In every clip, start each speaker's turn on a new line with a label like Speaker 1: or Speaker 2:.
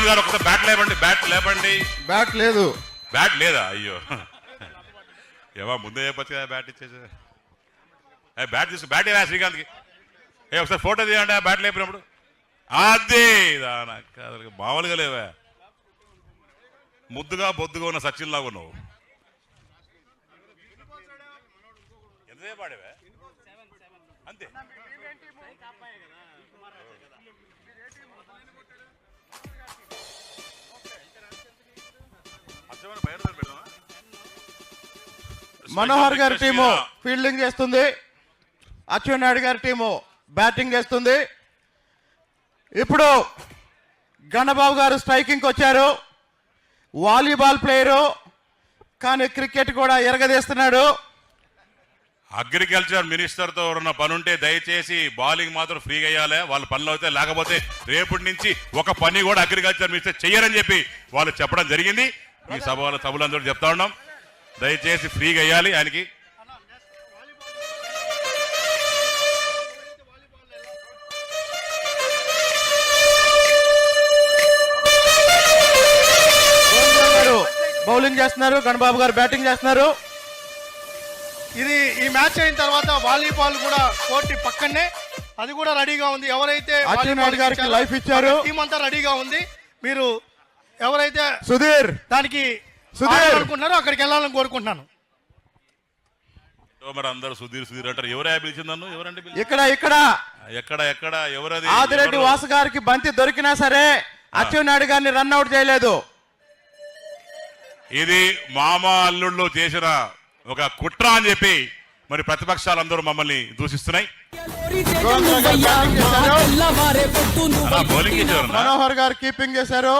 Speaker 1: శ్రీకాంత్ గారు ఒకసారి బ్యాట్ లేపండి, బ్యాట్ లేపండి.
Speaker 2: బ్యాట్ లేదు.
Speaker 1: బ్యాట్ లేదా? అయ్యో ఏమో ముందే చెప్పచ్చు కదా బ్యాట్ ఇచ్చేసి. బ్యాట్ తీసు, బ్యాట్ ఏవా శ్రీకాంత్కి? ఒకసారి ఫోటో తీయండి బ్యాట్ లేపినప్పుడు. అదే మామూలుగా లేవా, ముద్దుగా బొద్దుగా ఉన్న సచిన్ లాగా ఉన్నావు. ఎంతసేపు ఆడేవా? అంతే.
Speaker 2: మనోహర్ గారి టీము ఫీల్డింగ్ చేస్తుంది, అచ్చెన్నాయుడు గారి టీము బ్యాటింగ్ చేస్తుంది. ఇప్పుడు గణబాబు గారు స్ట్రైకింగ్కి వచ్చారు. వాలీబాల్ ప్లేయరు కానీ క్రికెట్ కూడా ఎరగదీస్తున్నాడు.
Speaker 1: అగ్రికల్చర్ మినిస్టర్తో ఎవరన్నా పనుంటే దయచేసి బౌలింగ్ మాత్రం ఫ్రీగా వేయాలి. వాళ్ళ పనులు అవుతాయి, లేకపోతే రేపటి నుంచి ఒక పని కూడా అగ్రికల్చర్ మినిస్టర్ చెయ్యరని చెప్పి వాళ్ళు చెప్పడం జరిగింది. ఈ సభలందరూ చెప్తా ఉన్నాం, దయచేసి ఫ్రీగా వేయాలి ఆయనకి.
Speaker 2: బౌలింగ్ చేస్తున్నారు, గణబాబు గారు బ్యాటింగ్ చేస్తున్నారు.
Speaker 3: ఇది ఈ మ్యాచ్ అయిన తర్వాత వాలీబాల్ కూడా కోర్టు పక్కనే అది కూడా రెడీగా ఉంది. ఎవరైతే
Speaker 2: అచ్చెన్నాయుడు గారికి లైఫ్ ఇచ్చారు,
Speaker 3: టీం అంతా రెడీగా ఉంది. మీరు ఎవరైతే
Speaker 2: సుధీర్
Speaker 3: దానికి అనుకుంటున్నారో అక్కడికి వెళ్ళాలని కోరుకుంటున్నాను.
Speaker 1: మరి అందరూ సుధీర్ సుధీర్ అంటారు. ఎవరే పిలిచింది నన్ను? ఎవరంటే
Speaker 2: ఇక్కడ ఇక్కడ
Speaker 1: ఎక్కడ ఎక్కడ ఎవరది?
Speaker 2: ఆదిరెడ్డి వాసు గారికి బంతి దొరికినా సరే అచ్చెన్నాయుడు గారిని రన్అట్ చేయలేదు.
Speaker 1: ఇది మామ అల్లుళ్ళు చేసిన ఒక కుట్ర అని చెప్పి మరి ప్రతిపక్షాలందరూ మమ్మల్ని దూషిస్తున్నాయి. బౌలింగ్ చేశారు,
Speaker 2: మనోహర్ గారు కీపింగ్ చేశారు.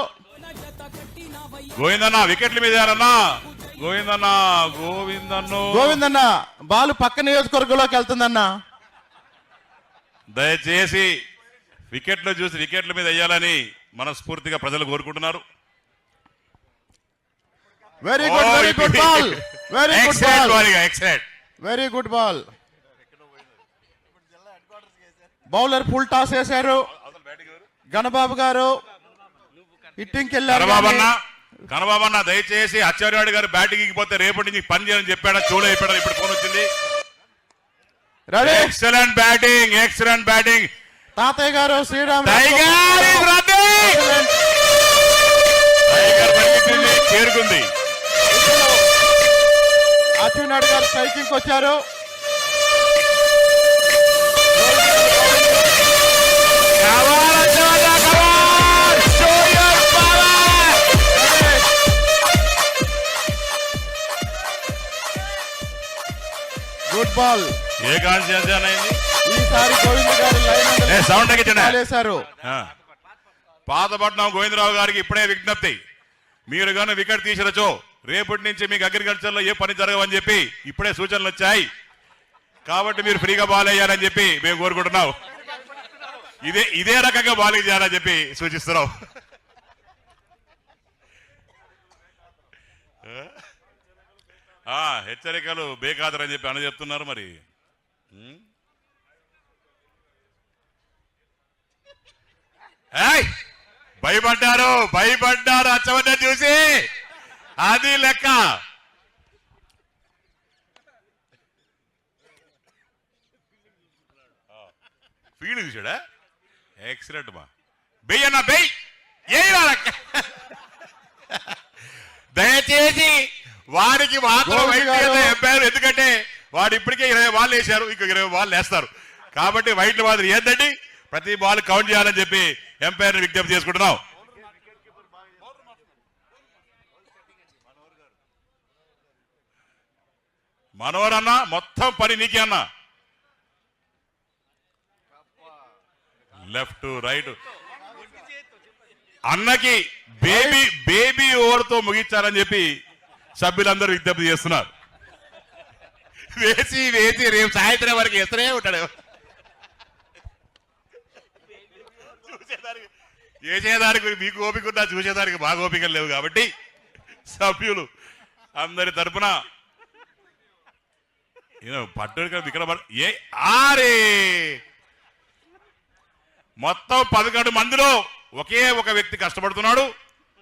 Speaker 1: గోవిందన్న వికెట్ల మీద గోవిందన్న
Speaker 2: గోవిందన్న బాల్ పక్క నియోజకవర్గంలోకి వెళ్తుందన్న.
Speaker 1: దయచేసి వికెట్లు చూసి వికెట్ల మీద వేయాలని మనస్ఫూర్తిగా ప్రజలు కోరుకుంటున్నారు.
Speaker 2: Very good, very good ball, very good ball, very good ball. Bowler full toss వేశారు. గణబాబు గారు హిట్టింగ్కి వెళ్ళారు.
Speaker 1: కనబాబన్న దయచేసి అచ్చెన్నాయుడు గారు బ్యాటింగ్ పోతే రేపటి నుంచి పని చేయాలని చెప్పాడా? చూడ చెప్పాడా? ఇప్పుడు ఫోన్ వచ్చింది. Excellent batting, excellent batting.
Speaker 2: తాతయ్య గారు శ్రీరామ్
Speaker 1: చేరుకుంది.
Speaker 2: అచ్చెన్నాయుడు గారు స్ట్రైకింగ్ వచ్చారు. Good ball.
Speaker 1: ఏ కాన్సెన్షన్ అయింది
Speaker 2: ఈసారి గోవింద్ గారు
Speaker 1: సౌండ్ తగ్గించారు. పాతపట్నం గోవిందరావు గారికి ఇప్పుడే విజ్ఞప్తి, మీరు కానీ వికెట్ తీసిరచో రేపటి నుంచి మీకు అగ్రికల్చర్ లో ఏ పని జరగవని చెప్పి ఇప్పుడే సూచనలు వచ్చాయి. కాబట్టి మీరు ఫ్రీగా బాల్ వేయాలని చెప్పి మేము కోరుకుంటున్నాం. ఇదే రకంగా బౌలింగ్ చేయాలని చెప్పి సూచిస్తున్నాం. హెచ్చరికలు బేఖాతరని చెప్పి అని చెప్తున్నారు. మరి భయపడ్డారు అచ్చవన్న చూసి. అది లెక్క. ఫీల్డ్ చూసాడా? ఎక్సలెంట్ మా బెయ్యన్నా బెయ్ ఏ. దయచేసి వారికి మాత్రం ఎంపైర్, ఎందుకంటే వాడు ఇప్పటికే 20 బాల్ వేశారు, ఇంకో 20 బాల్ వేస్తారు. కాబట్టి వైట్ మాత్రం ఏందండి, ప్రతి బాల్ కౌంట్ చేయాలని చెప్పి ఎంపైర్ విజ్ఞప్తి చేసుకుంటున్నాం. మనోహర్ అన్న మొత్తం పని నీకే అన్న. లెఫ్ట్ రైట్ అన్నకి బేబీ ఓవర్తో ముగించాలని చెప్పి సభ్యులందరూ విజ్ఞప్తి చేస్తున్నారు. వేసి రేపు సాయంత్రం వరకు ఎత్తనే ఉంటాడు. చేసేదానికి మీకు ఓపిక ఉన్నా చూసేదానికి బాగా ఓపికలు లేవు. కాబట్టి సభ్యులు అందరి తరఫున పట్టు ఇక్కడ మొత్తం 11 మందిలో ఒకే ఒక వ్యక్తి కష్టపడుతున్నాడు,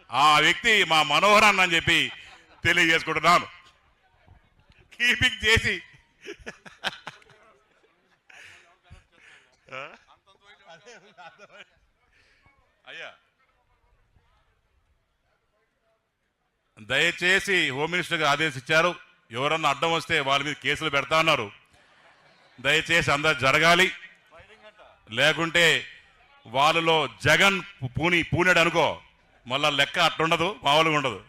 Speaker 1: ఆ వ్యక్తి మా మనోహర్ అన్న అని చెప్పి తెలియజేసుకుంటున్నాను. కీపింగ్ చేసి అయ్యా దయచేసి హోమ్ మినిస్టర్ ఆదేశించారు, ఎవరన్నా అడ్డం వస్తే వాళ్ళ మీద కేసులు పెడతా ఉన్నారు. దయచేసి అందరు జరగాలి, లేకుంటే వాళ్ళలో జగన్ పూనాడు అనుకో, మళ్ళా లెక్క అట్లుండదు, మామూలుగా ఉండదు.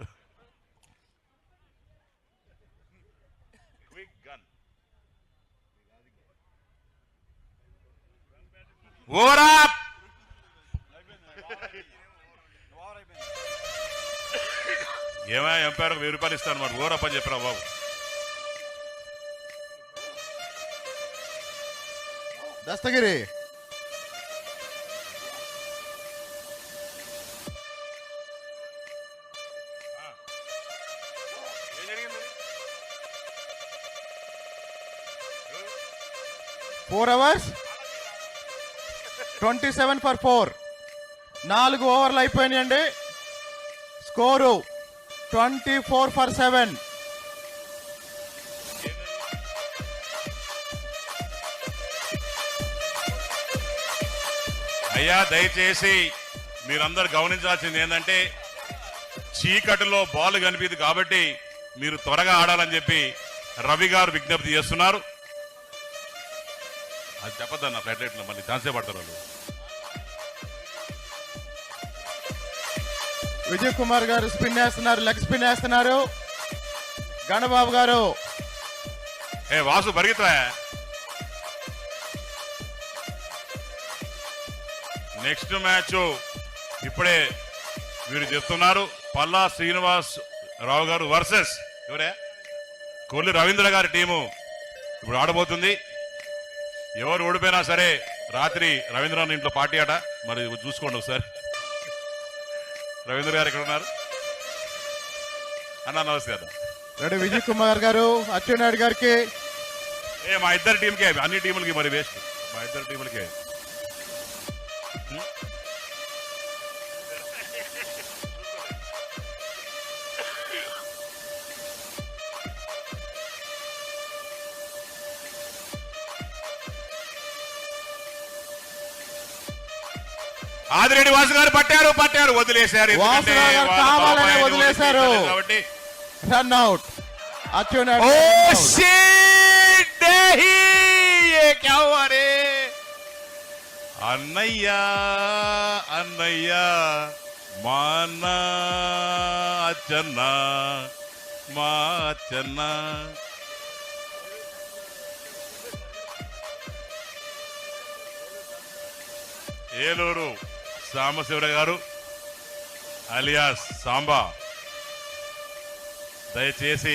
Speaker 1: ఓరా ఏమైనా ఎంపైర్ 1000 రూపాయలు ఇస్తాను మరి, ఓరప్ప అని చెప్పరా బాబు.
Speaker 2: దస్తగిరి
Speaker 1: ఏం జరిగింది?
Speaker 2: 4 hours 27 for 4. 4 ఓవర్లు అయిపోయినాయండి. Score 24 for 7.
Speaker 1: అయ్యా దయచేసి మీరందరూ గమనించాల్సింది ఏంటంటే, చీకటిలో బాల్ కనిపించదు కాబట్టి మీరు త్వరగా ఆడాలని చెప్పి రవి గారు విజ్ఞప్తి చేస్తున్నారు. అది చెప్పద్దన్న ఫ్లడ్ లైట్లో మళ్ళీ ఛాన్సే పడతారు వాళ్ళు.
Speaker 2: విజయ్ కుమార్ గారు స్పిన్ వేస్తున్నారు, లెగ్ స్పిన్ వేస్తున్నారు. గణబాబు గారు
Speaker 1: ఏ వాసు పరిగెత్తా. నెక్స్ట్ మ్యాచ్ ఇప్పుడే వీరు చెప్తున్నారు, పల్లా శ్రీనివాస్ రావు గారు వర్సెస్ ఎవరే కొల్లి రవీంద్ర గారి టీము ఇప్పుడు ఆడబోతుంది. ఎవరు ఓడిపోయినా సరే రాత్రి రవీంద్రనాథ్ ఇంట్లో పార్టీ ఆట, మరి చూసుకోండి ఒకసారి. రవీంద్ర గారు ఎక్కడ ఉన్నారు అన్న? నమస్తే అన్న.
Speaker 2: రెడీ విజయ్ కుమార్ గారు అచ్చెన్నాయుడు గారికి.
Speaker 1: మా ఇద్దరు టీంకే, అన్ని టీములకి మరి వేస్ట్, మా ఇద్దరు టీములకే. ఆదిరెడ్డి వాసు గారు పట్టారు వదిలేశారు.
Speaker 2: వాసు గారు కావాలనే వదిలేశారు
Speaker 1: కాబట్టి
Speaker 2: రన్ అవుట్. అచ్చెన్నాయుడు
Speaker 1: అన్నయ్యా అన్నయ్యా మా అన్న అచ్చన్న మా అచ్చన్న. ఏలూరు సాంబశివర గారు అలియాస్ సాంబా, దయచేసి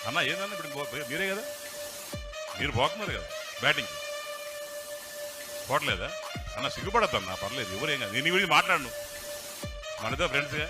Speaker 1: అన్న ఏందన్నా ఇప్పుడు మీరే కదా, మీరు పోతున్నారు కదా బ్యాటింగ్, పోవట్లేదా అన్న? సిగ్గుపడద్దన్నా, పర్లేదు, ఎవరేం కాదు, నేను గురించి మాట్లాడను, మనతో ఫ్రెండ్స్గా.